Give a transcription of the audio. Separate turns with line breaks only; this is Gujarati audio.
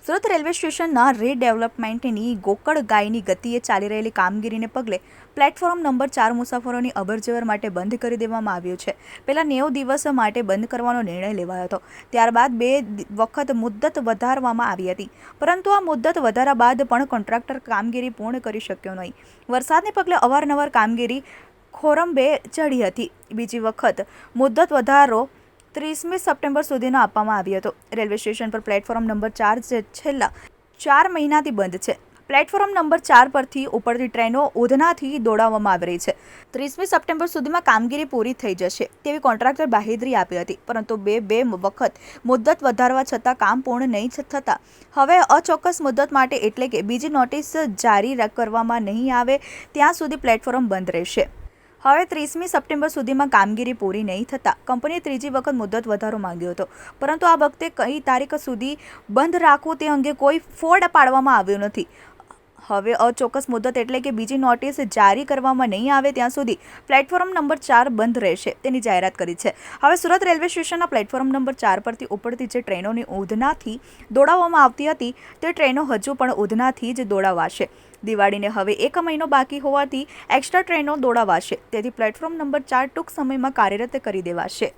સુરત રેલવે સ્ટેશનના રીડેવલપમેન્ટની ગોકળ ગાયની ગતિએ ચાલી રહેલી કામગીરીને પગલે પ્લેટફોર્મ નંબર 4 મુસાફરોની અવરજવર માટે બંધ કરી દેવામાં આવ્યું છે. પહેલા 90 દિવસ માટે બંધ કરવાનો નિર્ણય લેવાયો હતો. ત્યારબાદ 2 વખત મુદ્દત વધારવામાં આવી હતી, પરંતુ આ મુદ્દત વધારા બાદ પણ કોન્ટ્રાક્ટર કામગીરી પૂર્ણ કરી શક્યો નહીં. વરસાદને પગલે અવારનવાર કામગીરી ખોરંભે ચડી હતી. બીજી વખત મુદ્દત વધારો 30મી સપ્ટેમ્બર સુધીનો આપવામાં આવ્યો હતો. રેલવે સ્ટેશન પર પ્લેટફોર્મ નંબર 4 છેલ્લા 4 મહિનાથી બંધ છે. પ્લેટફોર્મ નંબર 4 પરથી ઉપડતી ટ્રેનો ઉધનાથી દોડાવવામાં આવી રહી છે. 30મી સપ્ટેમ્બર સુધીમાં કામગીરી પૂરી થઈ જશે તેવી કોન્ટ્રાક્ટર બાહેધરી આપી હતી, પરંતુ બે વખત મુદ્દત વધારવા છતાં કામ પૂર્ણ નહીં થતાં હવે અચોક્કસ મુદ્દત માટે એટલે કે બીજી નોટિસ જારી કરવામાં નહીં આવે ત્યાં સુધી પ્લેટફોર્મ બંધ રહેશે. હવે 30મી સપ્ટેમ્બર સુધીમાં કામગીરી પૂરી નહીં થતાં કંપનીએ ત્રીજી વખત મુદ્દત વધારો માંગ્યો હતો, પરંતુ આ વખતે કઈ તારીખ સુધી બંધ રાખવું તે અંગે કોઈ ફોડ પાડવામાં આવ્યો નથી. હવે અચોક્કસ મુદ્દત એટલે કે બીજી નોટિસ જારી કરવામાં નહીં આવે ત્યાં સુધી પ્લેટફોર્મ નંબર 4 બંધ રહેશે તેની જાહેરાત કરી છે. હવે સુરત રેલવે સ્ટેશનના પ્લેટફોર્મ નંબર 4 પરથી ઉપડતી જે ટ્રેનોની ઉધનાથી દોડાવવામાં આવતી હતી તે ટ્રેનો હજુ પણ ઉધનાથી જ દોડાવાશે. દિવાળીને હવે 1 મહિનો બાકી હોવાથી એક્સ્ટ્રા ટ્રેનો દોડાવાશે, તેથી પ્લેટફોર્મ નંબર 4 ટૂંક સમયમાં કાર્યરત કરી દેવાશે.